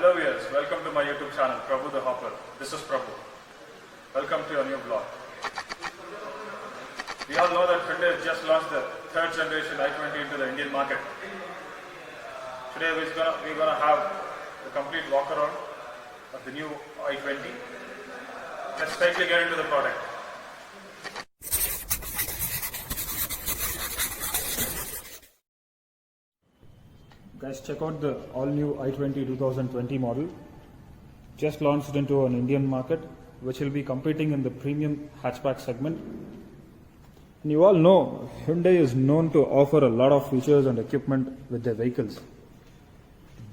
Hello viewers, welcome to my YouTube channel, Prabhu the Hopper. This is Prabhu. Welcome to your new vlog. We all know that Hyundai has just launched the third generation i20 into the Indian market. Today we're going to have the complete walk around of the new i20. Let's quickly get into the product. Guys, check out the all-new i20 2020 model. Just launched into an Indian market, which will be competing in the premium hatchback segment. And you all know, Hyundai is known to offer a lot of features and equipment with their vehicles.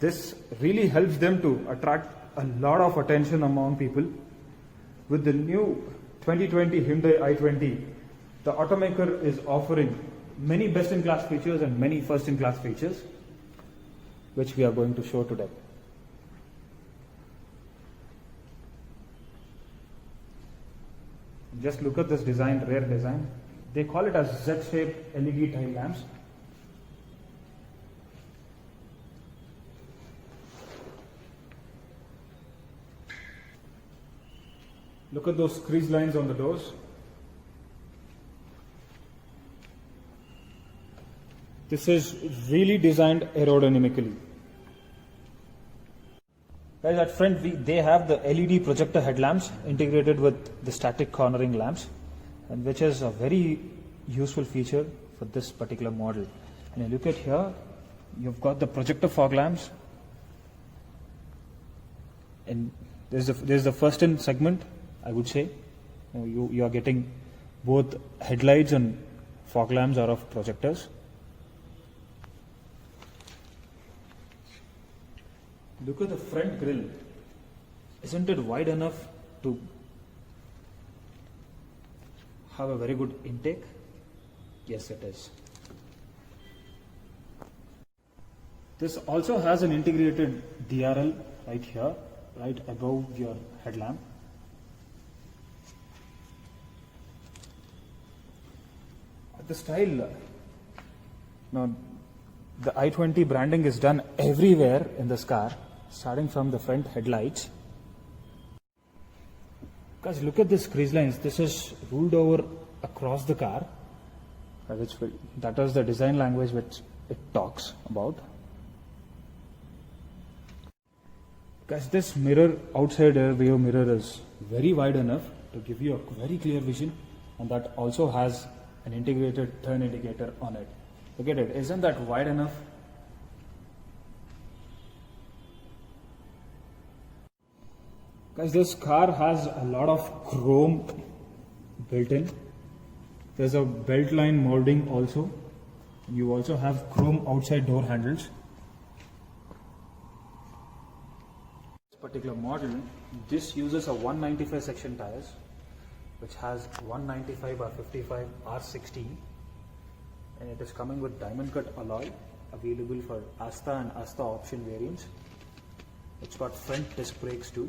This really helps them to attract a lot of attention among people. With the new 2020 Hyundai i20, the automaker is offering many best-in-class features and many first-in-class features, which we are going to show today. Just look at this design, rare design. They call it as Z-shaped LED tail lamps. Look at those crease lines on the doors. This is really designed aerodynamically. Guys, at front they have the LED projector headlamps integrated with the static cornering lamps, and which is a very useful feature for this particular model. And you look at here, you've got the projector fog lamps, and there's the first in segment, I would say. You are getting both headlights and fog lamps out of projectors. Look at the front grille. Isn't it wide enough to have a very good intake? Yes, it is. This also has an integrated DRL right here, right above your headlamp. The style, now the i20 branding is done everywhere in this car, starting from the front headlights. Guys, look at this crease lines. This is ruled over across the car. That is the design language which it talks about. Guys, this mirror, outside rear view mirror, is very wide enough to give you a very clear vision, and that also has an integrated turn indicator on it. Look at it, isn't that wide enough? Guys, this car has a lot of chrome built in. There's a belt line molding also. You also have chrome outside door handles. This particular model, this uses a 195 section tires, which has 195/55 R60, and it is coming with diamond cut alloy, available for Asta and Asta option variants. It's got front disc brakes too.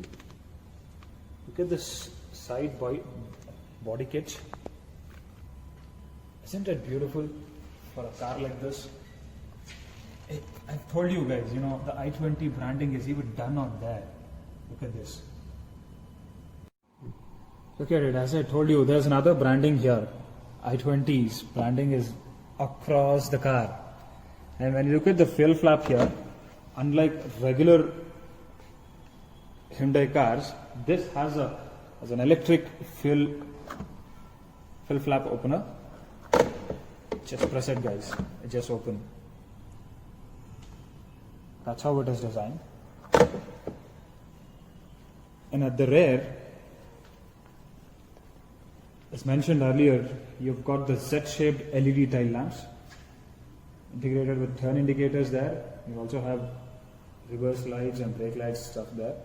Look at this side body kit. Isn't it beautiful for a car like this? I've told you guys, the i20 branding is even done on there. Look at this. Look at it, as I told you, there's another branding here. i20's branding is across the car. And when you look at the fill flap here, unlike regular Hyundai cars, this has an electric fill flap opener. Just press it, guys. It just open. That's how it is designed. And at the rear, as mentioned earlier, you've got the Z-shaped LED tail lamps integrated with turn indicators there. You also have reverse lights and brake lights stuff there.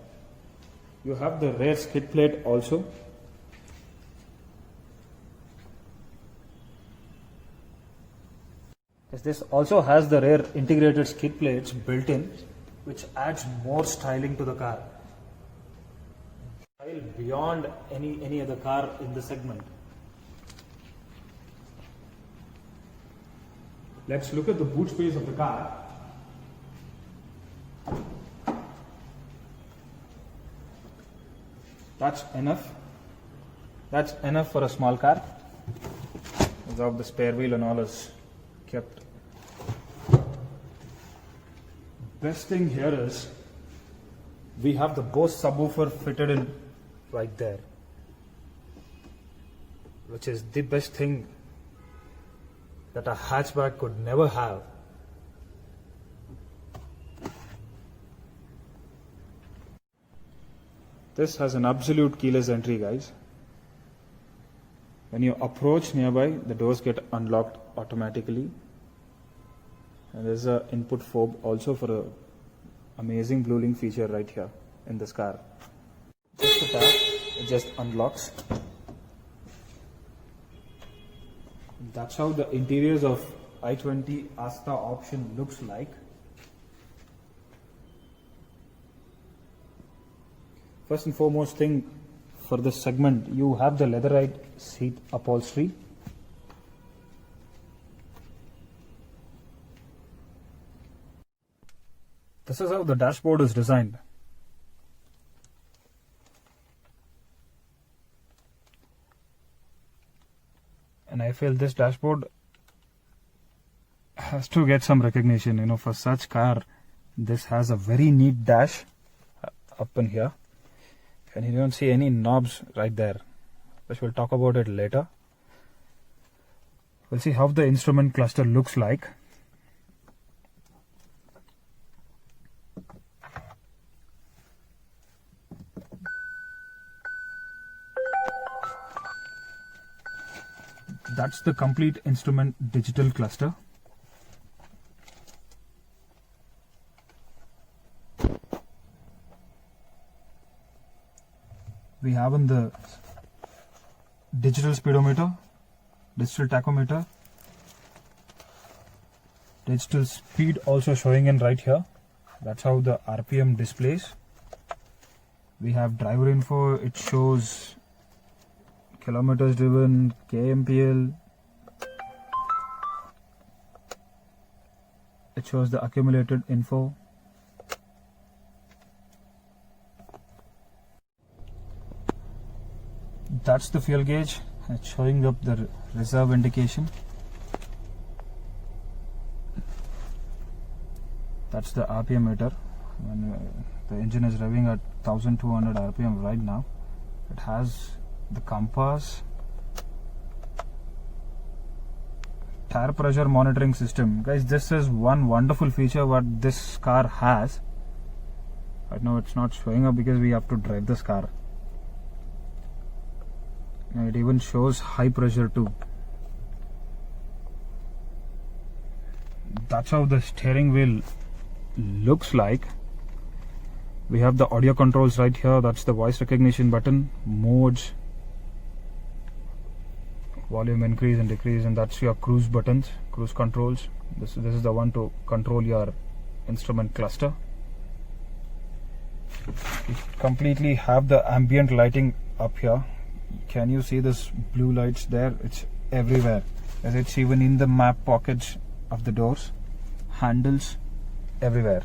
You have the rear skid plate also. This also has the rear integrated skid plates built in, which adds more styling to the car. Style beyond any other car in the segment. Let's look at the boot space of the car. That's enough. That's enough for a small car. Without the spare wheel and all is kept. Best thing here is we have the Bose subwoofer fitted in right there, which is the best thing that a hatchback could never have. This has an absolute keyless entry, guys. When you approach nearby, the doors get unlocked automatically. And there's an input fob also for a amazing BlueLink feature right here in this car. Just a tap, it just unlocks. That's how the interiors of i20 Asta option looks like. First and foremost thing for this segment, you have the leatherite seat upholstery. This is how the dashboard is designed. And I feel this dashboard has to get some recognition. You know, for such car, this has a very neat dash up in here. And you don't see any knobs right there, which we'll talk about it later. We'll see how the instrument cluster looks like. That's the complete instrument digital cluster. We have in the digital speedometer, digital tachometer, digital speed also showing in right here. That's how the RPM displays. We have driver info, it shows kilometers driven, kmpl. It shows the accumulated info. That's the fuel gauge. It's showing up the reserve indication. That's the RPM meter. When the engine is revving at 1200 RPM right now. It has the compass, tire pressure monitoring system. Guys, this is one wonderful feature what this car has. Right now it's not showing up because we have to drive this car. It even shows high pressure too. That's how the steering wheel looks like. We have the audio controls right here. That's the voice recognition button, modes, volume increase and decrease, and that's your cruise buttons, cruise controls. This is the one to control your instrument cluster. You completely have the ambient lighting up here. Can you see this blue lights there? It's everywhere, as it's even in the map pockets of the doors, handles, everywhere.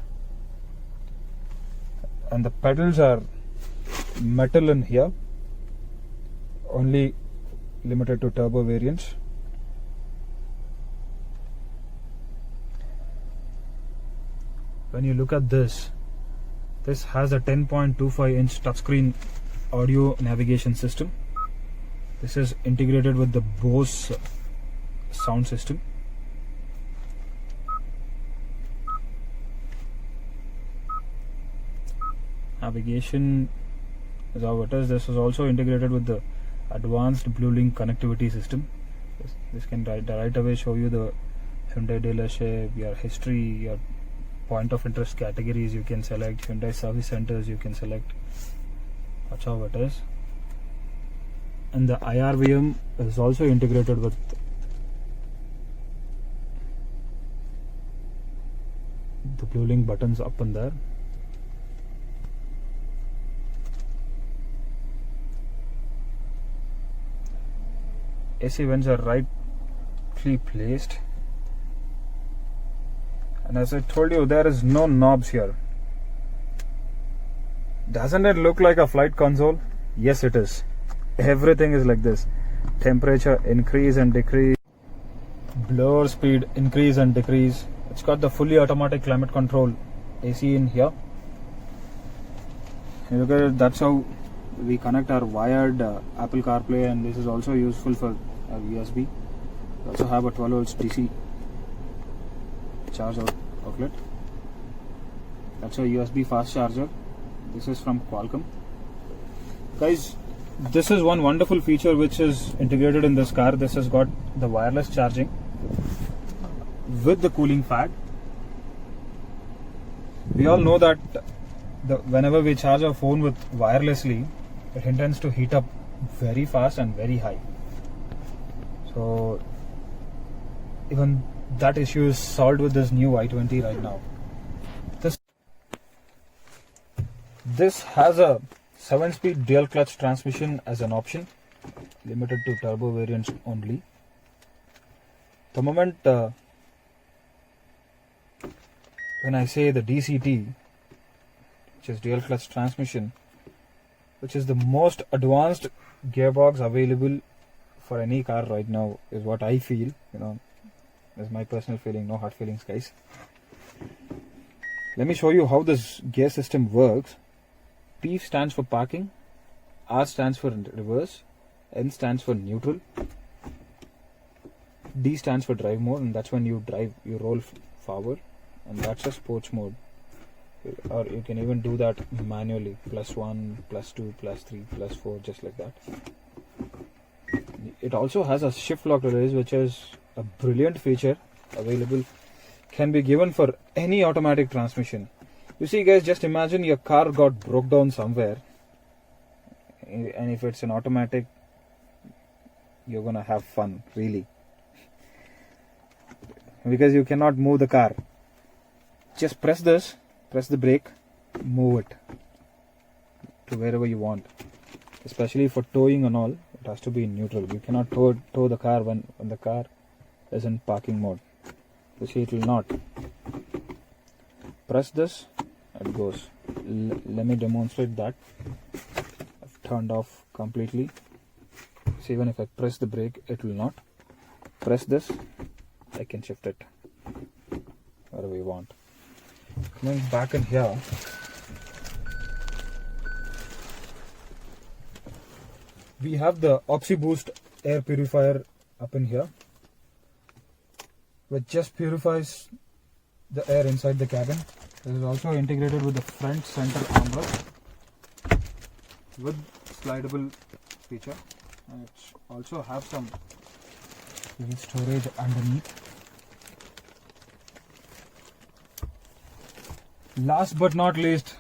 And the pedals are metal in here, only limited to turbo variants. When you look at this has a 10.25 inch touchscreen audio navigation system. This is integrated with the Bose sound system. Navigation is how it is. This is also integrated with the advanced BlueLink connectivity system. This can right away show you the Hyundai dealership, your history, your point of interest categories you can select, Hyundai service centers you can select. That's how it is. And the IRVM is also integrated with the BlueLink buttons up in there. AC vents are rightly placed, and as I told you, there is no knobs here. Doesn't it look like a flight console? Yes, it is. Everything is like this. Temperature increase and decrease. Blower speed increase and decrease. It's got the fully automatic climate control AC in here. You look at it, that's how we connect our wired Apple CarPlay, and this is also useful for USB. We also have a 12 volts DC charge outlet. That's a USB fast charger. This is from Qualcomm. Guys, this is one wonderful feature which is integrated in this car. This has got the wireless charging with the cooling pad. We all know that whenever we charge our phone with wirelessly, it intends to heat up very fast and very high. So even that issue is solved with this new i20 right now. This has a 7-speed dual clutch transmission as an option, limited to turbo variants only. The moment when I say the DCT, which is dual clutch transmission, which is the most advanced gearbox available for any car right now, is what I feel. That's my personal feeling, no hard feelings, guys. Let me show you how this gear system works. P stands for parking, R stands for reverse, N stands for neutral, D stands for drive mode, and that's when you roll forward, and that's a sports mode. Or you can even do that manually, +1, +2, +3, +4, just like that. It also has a shift lock release, which is a brilliant feature available, can be given for any automatic transmission. You see, guys, just imagine your car got broke down somewhere, and if it's an automatic, you're gonna have fun, really, because you cannot move the car. Just press the brake, move it to wherever you want. Especially for towing and all, it has to be in neutral. You cannot tow the car when the car is in parking mode. You see, it will not. Press this, it goes. Let me demonstrate that. I've turned off completely. See, even if I press the brake, it will not. Press this, I can shift it wherever you want. Coming back in here, we have the OxyBoost air purifier up in here, which just purifies the air inside the cabin. This is also integrated with the front center armrest with slidable feature, and it also have some storage underneath. Last but not least,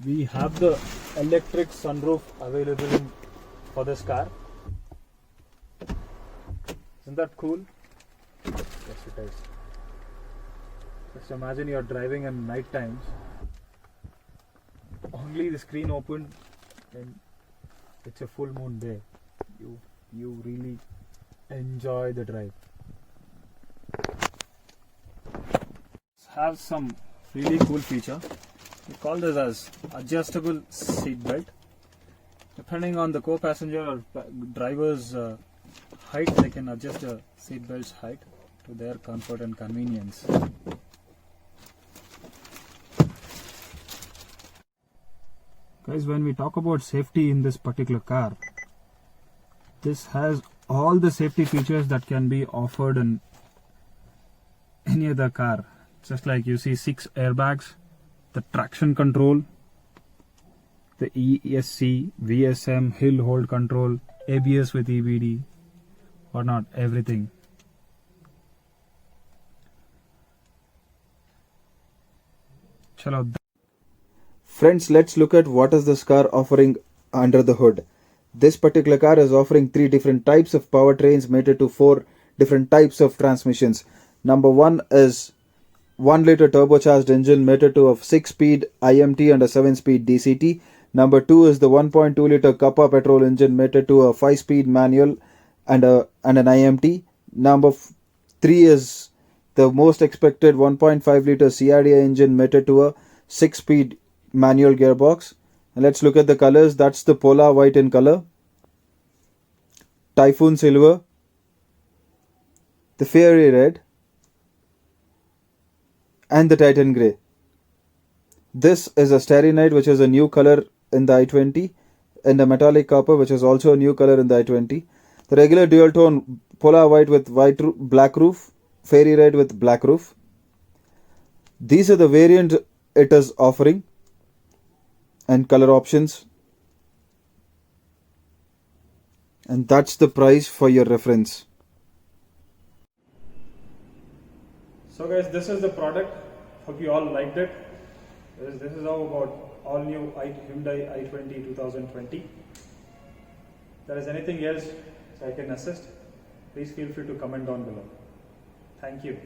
we have the electric sunroof available for this car. Isn't that cool? Yes, it is. Just imagine you're driving in night times, only the screen opened, and it's a full moon day. You really enjoy the drive. Have some really cool feature. We call this as adjustable seat belt. Depending on the co-passenger or driver's height, they can adjust the seat belt's height to their comfort and convenience. Guys, when we talk about safety in this particular car, this has all the safety features that can be offered in any other car. Just like you see 6 airbags, the traction control, the ESC, VSM, hill hold control, ABS with EBD, whatnot, everything. Chalo. Friends, let's look at what is this car offering under the hood. This particular car is offering 3 different types of powertrains mated to 4 different types of transmissions. Number 1 is 1 liter turbocharged engine mated to a 6-speed IMT and a 7-speed DCT. Number 2 is the 1.2 liter Kappa petrol engine mated to a 5-speed manual and an IMT. Number 3 is the most expected 1.5 liter CRDI engine mated to a 6-speed manual gearbox. And let's look at the colors. That's the Polar White in color, Typhoon Silver, the Fiery Red, and the Titan Grey. This is a Starry Night, which is a new color in the i20, and the Metallic Copper, which is also a new color in the i20. The regular dual tone Polar White with black roof, Fairy Red with black roof. These are the variants it is offering and color options. And that's the price for your reference. So guys, this is the product. Hope you all liked it. This is how about all new Hyundai i20 2020. If there is anything else I can assist, please feel free to comment down below. Thank you.